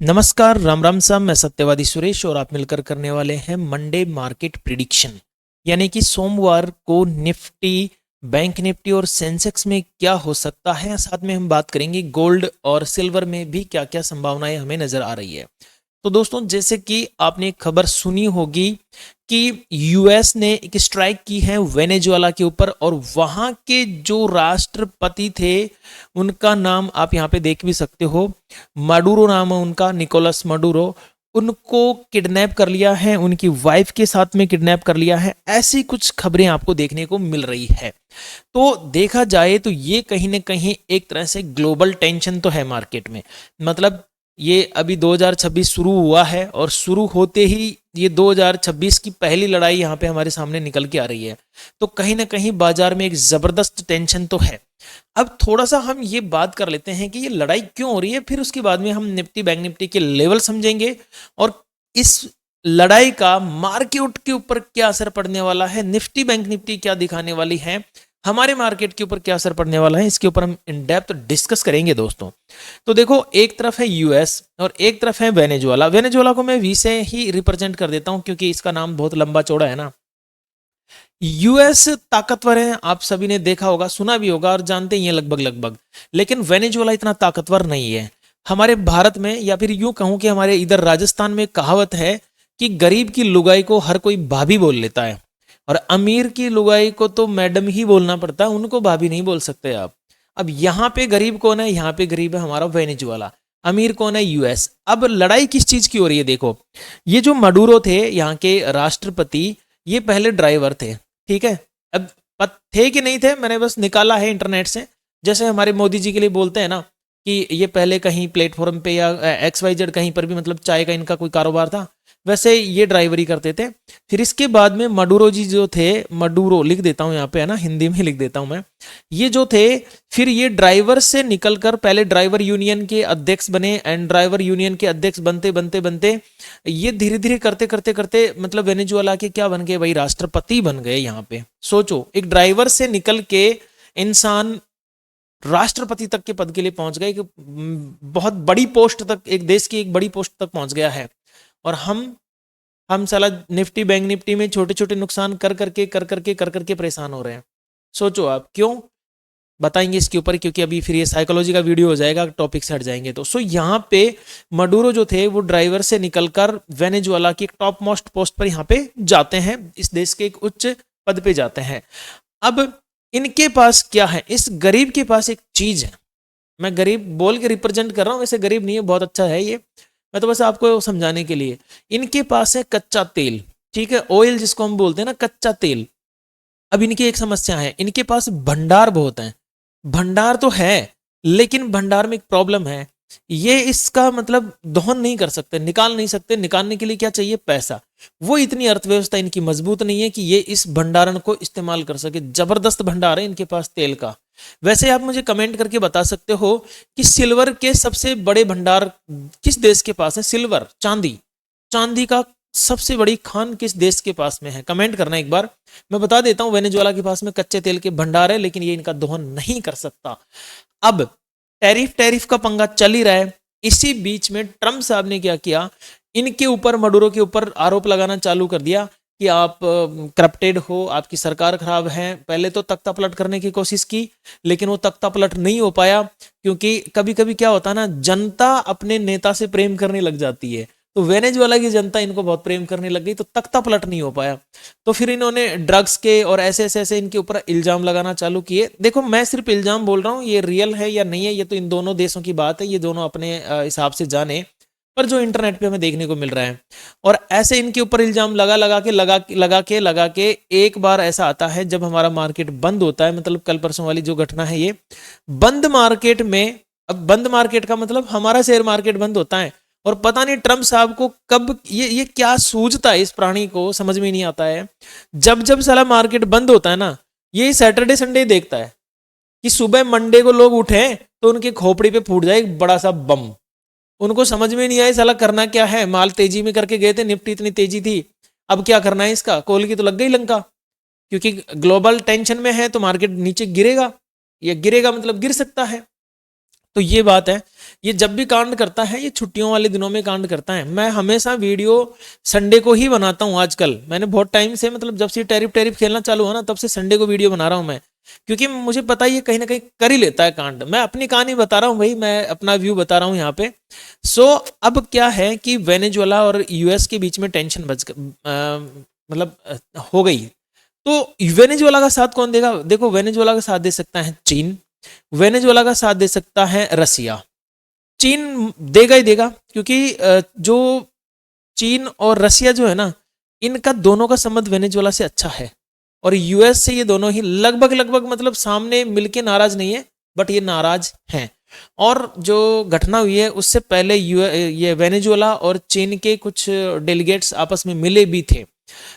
नमस्कार, राम राम साहब। मैं सत्यवादी सुरेश और आप मिलकर करने वाले हैं मंडे मार्केट प्रिडिक्शन। यानी कि सोमवार को निफ्टी, बैंक निफ्टी और सेंसेक्स में क्या हो सकता है। साथ में हम बात करेंगे गोल्ड और सिल्वर में भी क्या क्या संभावनाएं हमें नजर आ रही है। तो दोस्तों, जैसे कि आपने एक खबर सुनी होगी कि यूएस ने एक स्ट्राइक की है वेनेजुएला के ऊपर, और वहां के जो राष्ट्रपति थे उनका नाम आप यहाँ पे देख भी सकते हो। माडुरो नाम है उनका, निकोलस माडुरो। उनको किडनैप कर लिया है, उनकी वाइफ के साथ में किडनैप कर लिया है। ऐसी कुछ खबरें आपको देखने को मिल रही है। तो देखा जाए तो ये कहीं ना कहीं एक तरह से ग्लोबल टेंशन तो है मार्केट में। मतलब ये अभी 2026 शुरू हुआ है और शुरू होते ही ये 2026 की पहली लड़ाई यहाँ पे हमारे सामने निकल के आ रही है। तो कहीं ना कहीं बाजार में एक जबरदस्त टेंशन तो है। अब थोड़ा सा हम ये बात कर लेते हैं कि ये लड़ाई क्यों हो रही है, फिर उसके बाद में हम निफ्टी बैंक निफ्टी के लेवल समझेंगे और इस लड़ाई का मार्केट के ऊपर क्या असर पड़ने वाला है, निफ्टी बैंक निफ्टी क्या दिखाने वाली है, हमारे मार्केट के ऊपर क्या असर पड़ने वाला है, इसके ऊपर हम इन डेप्थ डिस्कस करेंगे दोस्तों। तो देखो, एक तरफ है यूएस और एक तरफ है वेनेजुएला। वेनेजुएला को मैं वी से ही रिप्रेजेंट कर देता हूं क्योंकि इसका नाम बहुत लंबा चौड़ा है ना। यूएस ताकतवर है, आप सभी ने देखा होगा, सुना भी होगा और जानते ही हैं लगभग लगभग। लेकिन वेनेजुएला इतना ताकतवर नहीं है। हमारे भारत में, या फिर यूं कहूं कि हमारे इधर राजस्थान में कहावत है कि गरीब की लुगाई को हर कोई भाभी बोल लेता है, और अमीर की लुगाई को तो मैडम ही बोलना पड़ता है, उनको भाभी नहीं बोल सकते आप। अब यहाँ पे गरीब कौन है? यहाँ पे गरीब है हमारा वेनेजुएला। अमीर कौन है? यूएस। अब लड़ाई किस चीज की हो रही है? देखो, ये जो मडूरो थे यहाँ के राष्ट्रपति, ये पहले ड्राइवर थे, ठीक है। अब थे कि नहीं थे, मैंने बस निकाला है इंटरनेट से। जैसे हमारे मोदी जी के लिए बोलते हैं ना कि ये पहले कहीं प्लेटफॉर्म पे या XYZ कहीं पर भी, मतलब चाय का इनका कोई कारोबार था, वैसे ये ड्राइवरी करते थे। फिर इसके बाद में मडूरो जी जो थे, मडूरो लिख देता हूँ यहाँ पे, है ना, हिंदी में लिख देता हूँ मैं, ये जो थे, फिर ये ड्राइवर से निकलकर पहले ड्राइवर यूनियन के अध्यक्ष बने, एंड ड्राइवर यूनियन के अध्यक्ष बनते बनते बनते ये धीरे धीरे करते करते करते मतलब वेनेजुएला के क्या बन गए भाई? राष्ट्रपति बन गए। यहाँ पे सोचो, एक ड्राइवर से निकल के इंसान राष्ट्रपति तक के पद के लिए पहुंच गए, कि बहुत बड़ी पोस्ट तक, एक देश की एक बड़ी पोस्ट तक पहुंच गया है। और हम साला निफ्टी बैंक निफ्टी में छोटे छोटे नुकसान कर करके परेशान हो रहे हैं। सोचो आप क्यों। बताएंगे इसके ऊपर, क्योंकि अभी फिर ये साइकोलॉजी का वीडियो हो जाएगा, टॉपिक से हट जाएंगे तो। सो यहाँ पे मडूरो जो थे वो ड्राइवर से निकलकर वेनेजुएला की एक टॉप मोस्ट पोस्ट पर यहाँ पे जाते हैं, इस देश के एक उच्च पद पे जाते हैं। अब इनके पास क्या है? इस गरीब के पास एक चीज है। मैं गरीब बोल के रिप्रेजेंट कर रहा हूँ, वैसे गरीब नहीं है, बहुत अच्छा है ये, मैं तो बस आपको समझाने के लिए। इनके पास है कच्चा तेल, ठीक है, ऑयल जिसको हम बोलते हैं ना, कच्चा तेल। अब इनकी एक समस्या है, इनके पास भंडार बहुत है। भंडार तो है, लेकिन भंडार में एक प्रॉब्लम है, ये इसका मतलब दोहन नहीं कर सकते, निकाल नहीं सकते। निकालने के लिए क्या चाहिए? पैसा। वो इतनी अर्थव्यवस्था इनकी मजबूत नहीं है कि ये इस भंडारण को इस्तेमाल कर सके। जबरदस्त भंडार है इनके पास तेल का। वैसे आप मुझे कमेंट करके बता सकते हो कि सिल्वर के सबसे बड़े भंडार किस देश के पास है? सिल्वर, चांदी, चांदी का सबसे बड़ी खान किस देश के पास में है? कमेंट करना एक बार। मैं बता देता हूं, वेनेजुएला के पास में कच्चे तेल के भंडार है, लेकिन ये इनका दोहन नहीं कर सकता। अब टैरिफ टैरिफ का पंगा चल ही रहा है। इसी बीच में ट्रम्प साहब ने क्या किया? इनके ऊपर, मडूरो के ऊपर आरोप लगाना चालू कर दिया कि आप करप्टेड हो, आपकी सरकार खराब है। पहले तो तख्ता पलट करने की कोशिश की, लेकिन वो तख्ता पलट नहीं हो पाया, क्योंकि कभी कभी क्या होता है ना, जनता अपने नेता से प्रेम करने लग जाती है। तो वेनेजुएला की जनता इनको बहुत प्रेम करने लग गई, तो तख्ता पलट नहीं हो पाया। तो फिर इन्होंने ड्रग्स के और ऐसे ऐसे ऐसे इनके ऊपर इल्जाम लगाना चालू किए। देखो, मैं सिर्फ इल्जाम बोल रहा हूँ, ये रियल है या नहीं है ये तो इन दोनों देशों की बात है, ये दोनों अपने हिसाब से जाने। पर जो इंटरनेट पे हमें देखने को मिल रहा है, और ऐसे इनके ऊपर इल्जाम लगा के एक बार ऐसा आता है जब हमारा मार्केट बंद होता है। मतलब कल परसों वाली जो घटना है, ये बंद मार्केट में, अब बंद मार्केट का मतलब हमारा शेयर मार्केट बंद होता है। और पता नहीं ट्रम्प साहब को कब ये क्या सूझता है, इस प्राणी को समझ में नहीं आता है। जब जब साला मार्केट बंद होता है ना, ये सैटरडे संडे देखता है कि सुबह मंडे को लोग उठे तो उनके खोपड़ी पे फूट जाए एक बड़ा सा बम। उनको समझ में नहीं आया साला करना क्या है। माल तेजी में करके गए थे, निफ्टी इतनी तेजी थी, अब क्या करना है इसका? कोल की तो लग गई लंका, क्योंकि ग्लोबल टेंशन में है तो मार्केट नीचे गिरेगा, या गिरेगा मतलब गिर सकता है। तो ये बात है, ये जब भी कांड करता है ये छुट्टियों वाले दिनों में कांड करता है। मैं हमेशा वीडियो संडे को ही बनाता हूँ। आजकल मैंने बहुत टाइम से, मतलब जब से टैरिफ टैरिफ खेलना चालू हुआ ना, तब से संडे को वीडियो बना रहा हूँ मैं, क्योंकि मुझे पता है ये कहीं ना कहीं कर ही लेता है कांड। मैं अपनी कहानी बता रहा हूँ भाई, मैं अपना व्यू बता रहा हूँ यहाँ पे। सो अब क्या है कि वेनेजुएला और यूएस के बीच में टेंशन हो गई। तो वेनेजुएला का साथ कौन देगा? देखो, वेनेजुएला का साथ दे सकता है चीन, वेनेजुएला का साथ दे सकता है रसिया। चीन देगा ही देगा, क्योंकि जो चीन और रसिया जो है ना, इनका दोनों का संबंध वेनेजुएला से अच्छा है, और यूएस से ये दोनों ही लगभग लगभग, मतलब सामने मिलके नाराज नहीं है, बट ये नाराज हैं। और जो घटना हुई है उससे पहले ये वेनेजुएला और चीन के कुछ डेलीगेट्स आपस में मिले भी थे।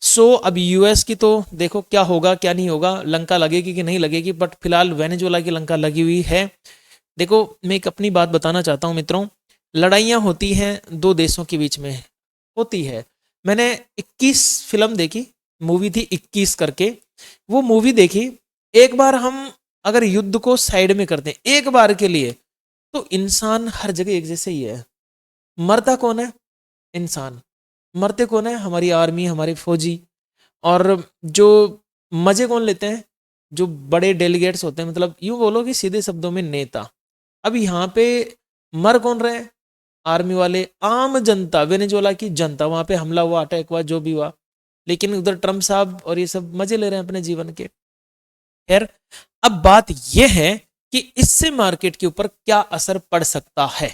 सो अब यूएस की तो देखो क्या होगा क्या नहीं होगा, लंका लगेगी कि नहीं लगेगी, बट फिलहाल वेनेजुएला की लंका लगी हुई है। देखो, मैं एक अपनी बात बताना चाहता हूँ मित्रों, लड़ाइयाँ होती हैं दो देशों के बीच में, होती है। मैंने 21 फिल्म देखी, मूवी थी 21 करके, वो मूवी देखी। एक बार हम अगर युद्ध को साइड में करते हैं एक बार के लिए, तो इंसान हर जगह एक जैसे ही है। मरता कौन है? इंसान। मरते कौन है? हमारी आर्मी, हमारे फौजी। और जो मजे कौन लेते हैं? जो बड़े डेलीगेट्स होते हैं, मतलब यूं बोलो कि सीधे शब्दों में नेता। अब यहाँ पे मर कौन रहे? आर्मी वाले, आम जनता, वेनेजुएला की जनता। वहां पे हमला हुआ, अटैक हुआ, जो भी हुआ, लेकिन उधर ट्रम्प साहब और ये सब मजे ले रहे हैं अपने जीवन के। खैर, अब बात यह है कि इससे मार्केट के ऊपर क्या असर पड़ सकता है।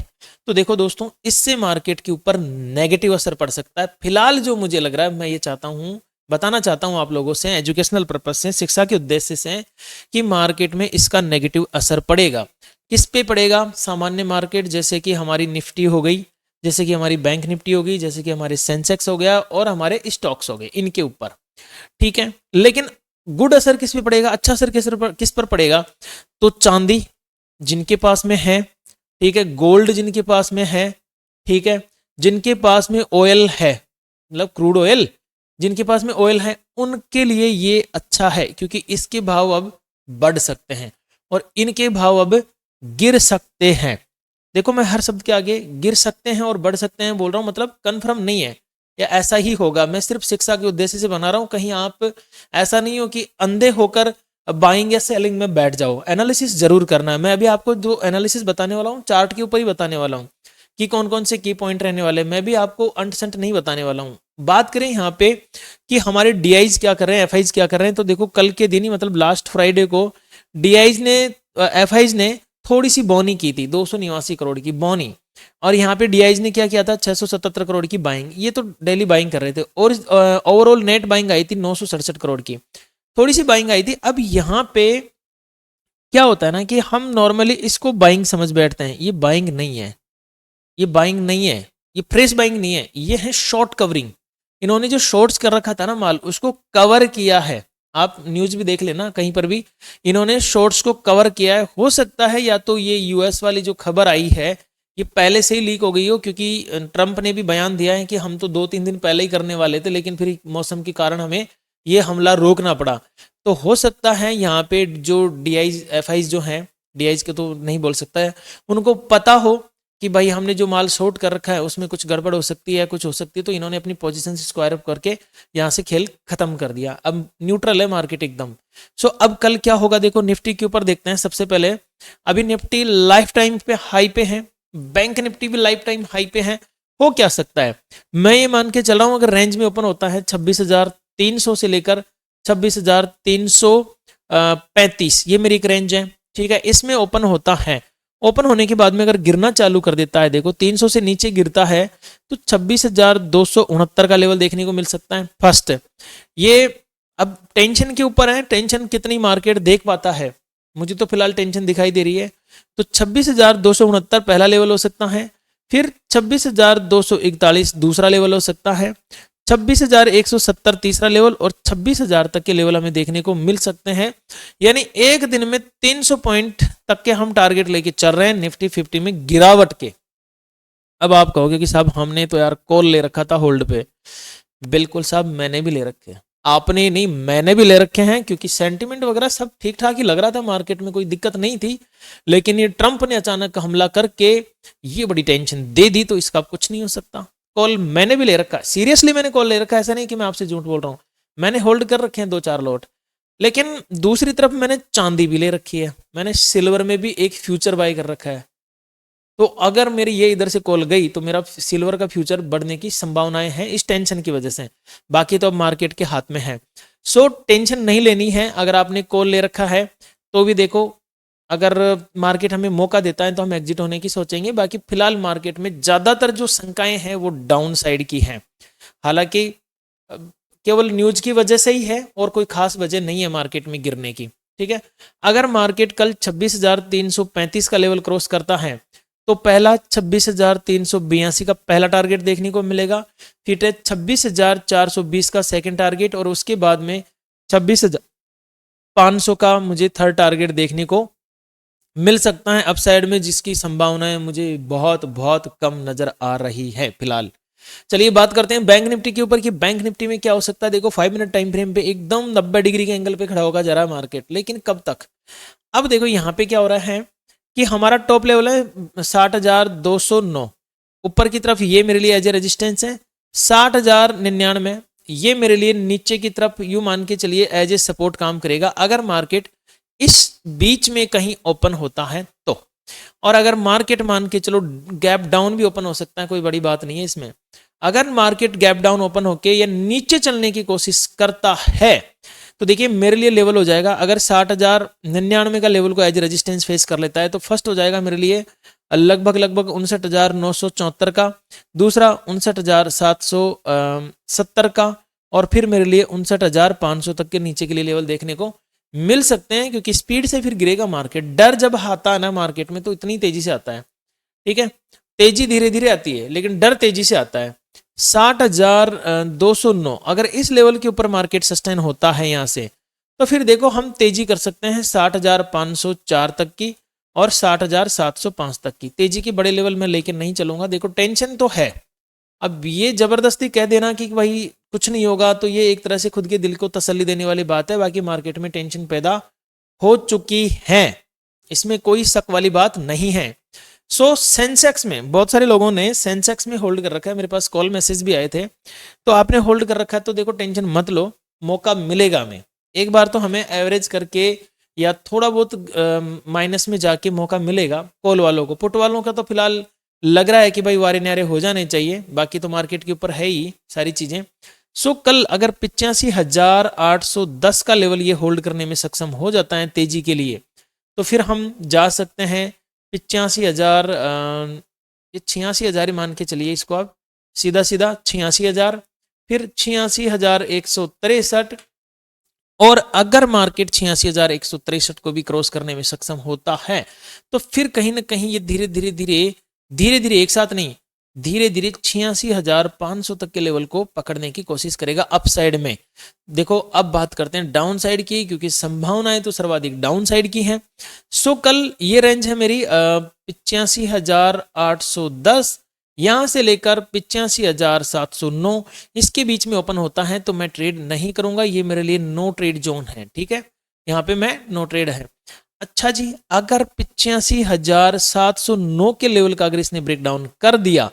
तो देखो दोस्तों, इससे मार्केट के ऊपर नेगेटिव असर पड़ सकता है। फिलहाल जो मुझे लग रहा है, मैं ये चाहता हूं, बताना चाहता हूं आप लोगों से, एजुकेशनल पर्पज से, शिक्षा के उद्देश्य से, कि मार्केट में इसका नेगेटिव असर पड़ेगा। किस पे पड़ेगा? सामान्य मार्केट, जैसे कि हमारी निफ्टी हो गई, जैसे कि हमारी बैंक निफ्टी हो गई, जैसे कि हमारे सेंसेक्स हो गया, और हमारे स्टॉक्स हो गए, इनके ऊपर। ठीक है, लेकिन गुड असर किस पे पड़ेगा, अच्छा असर किस पर पड़ेगा? तो चांदी जिनके पास में है, ठीक है, गोल्ड जिनके पास में है, ठीक है, जिनके पास में ऑयल है, मतलब क्रूड ऑयल, जिनके पास में ऑयल है, उनके लिए ये अच्छा है, क्योंकि इसके भाव अब बढ़ सकते हैं और इनके भाव अब गिर सकते हैं। देखो, मैं हर शब्द के आगे गिर सकते हैं और बढ़ सकते हैं बोल रहा हूं, मतलब कंफर्म नहीं है या ऐसा ही होगा। मैं सिर्फ शिक्षा के उद्देश्य से बना रहा हूं, कहीं आप ऐसा नहीं हो कि अंधे होकर बाइंग या सेलिंग में बैठ जाओ। एनालिसिस जरूर करना है। मैं अभी आपको जो एनालिसिस बताने वाला हूँ, चार्ट के ऊपर ही बताने वाला हूँ कि कौन कौन से की पॉइंट रहने वाले। मैं भी आपको अंट संट नहीं बताने वाला हूँ। बात करें यहाँ पे कि हमारे डीआईज क्या कर रहे हैं, एफआईज क्या कर रहे हैं, तो देखो कल के दिन ही, मतलब लास्ट फ्राइडे को, डीआईज ने, एफआईज ने थोड़ी सी बॉनी की थी, 289 करोड़ की बॉनी, और यहाँ पे डीआईज ने क्या किया था, 677 करोड़ की बाइंग। ये तो डेली बाइंग कर रहे थे, और ओवरऑल नेट बाइंग आई थी 967 करोड़ की, थोड़ी सी बाइंग आई थी। अब यहाँ पे क्या होता है ना कि हम नॉर्मली इसको बाइंग समझ बैठते हैं, ये बाइंग नहीं है, ये बाइंग नहीं है, ये फ्रेश बाइंग नहीं है, ये है शॉर्ट कवरिंग। इन्होंने जो शॉर्ट्स कर रखा था ना माल, उसको कवर किया है। आप न्यूज भी देख लेना, कहीं पर भी इन्होंने शॉर्ट्स को कवर किया है। हो सकता है या तो ये यूएस वाली जो खबर आई है ये पहले से ही लीक हो गई हो, क्योंकि ट्रंप ने भी बयान दिया है कि हम तो 2-3 दिन पहले ही करने वाले थे, लेकिन फिर मौसम के कारण हमें ये हमला रोकना पड़ा। तो हो सकता है यहाँ पे जो डीआईज एफआईज जो हैं, डीआईज के तो नहीं बोल सकता है, उनको पता हो कि भाई हमने जो माल शॉर्ट कर रखा है उसमें कुछ गड़बड़ हो सकती है, कुछ हो सकती है, तो इन्होंने अपनी पोजीशन से स्क्वायर अप करके यहाँ से खेल खत्म कर दिया। अब न्यूट्रल है मार्केट एकदम। सो अब कल क्या होगा, देखो निफ्टी के ऊपर देखते हैं। सबसे पहले अभी निफ्टी लाइफ टाइम पे हाई पे है, बैंक निफ्टी भी लाइफ टाइम हाई पे है। हो क्या सकता है, मैं ये मान के चल रहा हूँ अगर रेंज में ओपन होता है 26,300 से लेकर 26,335, ये मेरी एक रेंज है, ठीक है, इसमें ओपन होता है। ओपन होने के बाद में अगर गिरना चालू कर देता है, देखो 300 से नीचे गिरता है तो 26,269 का लेवल देखने को मिल सकता है फर्स्ट। ये अब टेंशन के ऊपर है, टेंशन कितनी मार्केट देख पाता है। मुझे तो फिलहाल टेंशन दिखाई दे रही है, तो 26,269 पहला लेवल हो सकता है, फिर 26,241 दूसरा लेवल हो सकता है, 26,170 तीसरा लेवल, और 26,000 तक के लेवल हमें देखने को मिल सकते हैं। यानी एक दिन में 300 पॉइंट तक के हम टारगेट लेके चल रहे हैं निफ्टी 50 में गिरावट के। अब आप कहोगे कि साहब हमने तो यार कॉल ले रखा था होल्ड पे। बिल्कुल साहब, मैंने भी ले रखे हैं, आपने नहीं, मैंने भी ले रखे हैं, क्योंकि सेंटिमेंट वगैरह सब ठीक ठाक ही लग रहा था, मार्केट में कोई दिक्कत नहीं थी। लेकिन ये ट्रंप ने अचानक हमला करके ये बड़ी टेंशन दे दी, तो इसका कुछ नहीं हो सकता। कॉल मैंने भी ले रखा है, सीरियसली मैंने कॉल ले रखा है, ऐसा नहीं कि मैं आपसे झूठ बोल रहा हूँ। मैंने होल्ड कर रखे हैं 2-4 लॉट। लेकिन दूसरी तरफ मैंने चांदी भी ले रखी है, मैंने सिल्वर में भी एक फ्यूचर बाय कर रखा है। तो अगर मेरी ये इधर से कॉल गई तो मेरा सिल्वर का फ्यूचर बढ़ने की संभावनाएं हैं इस टेंशन की वजह से। बाकी तो अब मार्केट के हाथ में है, सो टेंशन नहीं लेनी है। अगर आपने कॉल ले रखा है तो भी देखो, अगर मार्केट हमें मौका देता है तो हम एग्जिट होने की सोचेंगे। बाकी फिलहाल मार्केट में ज्यादातर जो शंकाएं हैं वो डाउन साइड की हैं। हालांकि केवल न्यूज की वजह से ही है और कोई खास वजह नहीं है मार्केट में गिरने की। ठीक है, अगर मार्केट कल 26,335 का लेवल क्रॉस करता है तो पहला 26,382 का पहला टारगेट देखने को मिलेगा, फिर 26,420 का सेकंड टारगेट, और उसके बाद में 26,500 का मुझे थर्ड टारगेट देखने को मिल सकता है अपसाइड में, जिसकी संभावनाएं मुझे बहुत बहुत कम नजर आ रही है फिलहाल। चलिए बात करते हैं बैंक निफ्टी के ऊपर कि बैंक निफ्टी में क्या हो सकता है। देखो 5 मिनट टाइम फ्रेम पे एकदम 90 डिग्री के एंगल पे खड़ा होगा जा रहा है मार्केट, लेकिन कब तक। अब देखो यहाँ पे क्या हो रहा है कि हमारा टॉप लेवल है 60,209, ऊपर की तरफ ये मेरे लिए एज ए रेजिस्टेंस है 60,099, ये मेरे लिए नीचे की तरफ यू मान के चलिए एज ए सपोर्ट काम करेगा अगर मार्केट इस बीच में कहीं ओपन होता है तो। और अगर मार्केट मान के चलो गैप डाउन भी ओपन हो सकता है, कोई बड़ी बात नहीं है इसमें। अगर मार्केट गैप डाउन ओपन होके या नीचे चलने की कोशिश करता है तो देखिए मेरे लिए लेवल हो जाएगा, अगर 60,099 का लेवल को एज रेजिस्टेंस फेस कर लेता है तो फर्स्ट हो जाएगा मेरे लिए लगभग 59,974 का, दूसरा 59,770 का, और फिर मेरे लिए 59,500 तक के नीचे के लिए लेवल देखने को मिल सकते हैं, क्योंकि स्पीड से फिर गिरेगा मार्केट। डर जब आता है ना मार्केट में तो इतनी तेजी से आता है। ठीक है, तेजी धीरे धीरे आती है लेकिन डर तेजी से आता है। 60,209 अगर इस लेवल के ऊपर मार्केट सस्टेन होता है यहाँ से तो फिर देखो हम तेजी कर सकते हैं 60,504 तक की और 60,705 तक की तेजी के बड़े लेवल में लेकर नहीं चलूंगा। देखो टेंशन तो है, अब ये जबरदस्ती कह देना कि भाई कुछ नहीं होगा तो ये एक तरह से खुद के दिल को तसल्ली देने वाली बात है। बाकी मार्केट में टेंशन पैदा हो चुकी है, इसमें कोई शक वाली बात नहीं है। सो सेंसेक्स में बहुत सारे लोगों ने सेंसेक्स में होल्ड कर रखा है, मेरे पास कॉल मैसेज भी आए थे, तो आपने होल्ड कर रखा है तो देखो टेंशन मत लो, मौका मिलेगा हमें। एक बार तो हमें एवरेज करके या थोड़ा बहुत माइनस में जाके मौका मिलेगा कॉल वालों को। पुट वालों का तो फिलहाल लग रहा है कि भाई वारे न्यारे हो जाने चाहिए, बाकी तो मार्केट के ऊपर है ही सारी चीजें। सो कल अगर 85,810 का लेवल ये होल्ड करने में सक्षम हो जाता है तेजी के लिए तो फिर हम जा सकते हैं 85,000, ये 86,000 ही मान के चलिए इसको, आप सीधा सीधा 86,000, फिर 86,163, और अगर मार्केट 86,163 को भी क्रॉस करने में सक्षम होता है तो फिर कहीं ना कहीं ये धीरे धीरे धीरे धीरे धीरे एक साथ नहीं, धीरे धीरे 86,500 तक के लेवल को पकड़ने की कोशिश करेगा अपसाइड में। देखो अब बात करते हैं डाउन साइड की, क्योंकि संभावनाएं तो सर्वाधिक डाउन साइड की हैं। सो कल ये रेंज है मेरी 85,810 यहां से लेकर 85,709, इसके बीच में ओपन होता है तो मैं ट्रेड नहीं करूंगा, ये मेरे लिए नो ट्रेड जोन है। ठीक है, यहाँ पे मैं नो ट्रेड है। अच्छा जी, अगर 85,709 के लेवल का अगर इसने ब्रेकडाउन कर दिया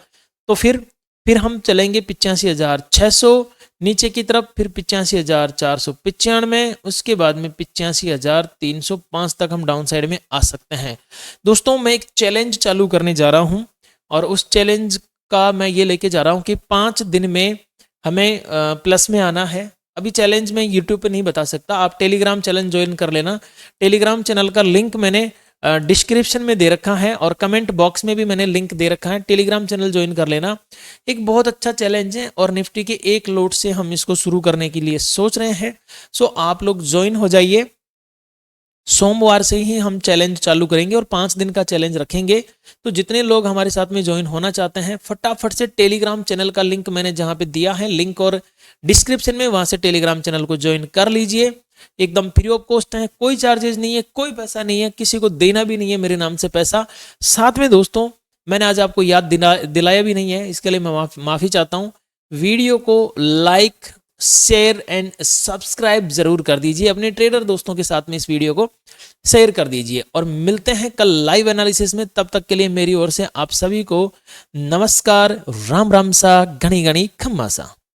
तो फिर हम चलेंगे 85,600 नीचे की तरफ, फिर 85,495, उसके बाद में 85,305 तक हम डाउन साइड में आ सकते हैं। दोस्तों मैं एक चैलेंज चालू करने जा रहा हूं और उस चैलेंज का मैं ये लेके जा रहा हूं कि 5 दिन में हमें प्लस में आना है। अभी चैलेंज मैं यूट्यूब पे नहीं बता सकता, आप टेलीग्राम चैनल ज्वाइन कर लेना। टेलीग्राम चैनल का लिंक मैंने डिस्क्रिप्शन में दे रखा है और कमेंट बॉक्स में भी मैंने लिंक दे रखा है, टेलीग्राम चैनल ज्वाइन कर लेना। एक बहुत अच्छा चैलेंज है और निफ्टी के एक लोट से हम इसको शुरू करने के लिए सोच रहे हैं। सो आप लोग ज्वाइन हो जाइए, सोमवार से ही हम चैलेंज चालू करेंगे और 5 दिन का चैलेंज रखेंगे। तो जितने लोग हमारे साथ में ज्वाइन होना चाहते हैं फटाफट से टेलीग्राम चैनल का लिंक मैंने जहां पे दिया है लिंक और डिस्क्रिप्शन में, वहां से टेलीग्राम चैनल को ज्वाइन कर लीजिए। एकदम फ्री ऑफ कॉस्ट है, कोई चार्जेस नहीं है, कोई पैसा नहीं है, किसी को देना भी नहीं है मेरे नाम से पैसा। साथ में दोस्तों मैंने आज आपको याद दिलाया भी नहीं है, इसके लिए मैं माफी चाहता हूँ। वीडियो को लाइक शेयर एंड सब्सक्राइब जरूर कर दीजिए, अपने ट्रेडर दोस्तों के साथ में इस वीडियो को शेयर कर दीजिए। और मिलते हैं कल लाइव एनालिसिस में, तब तक के लिए मेरी ओर से आप सभी को नमस्कार, राम राम सा, घनी घनी खम्मा सा।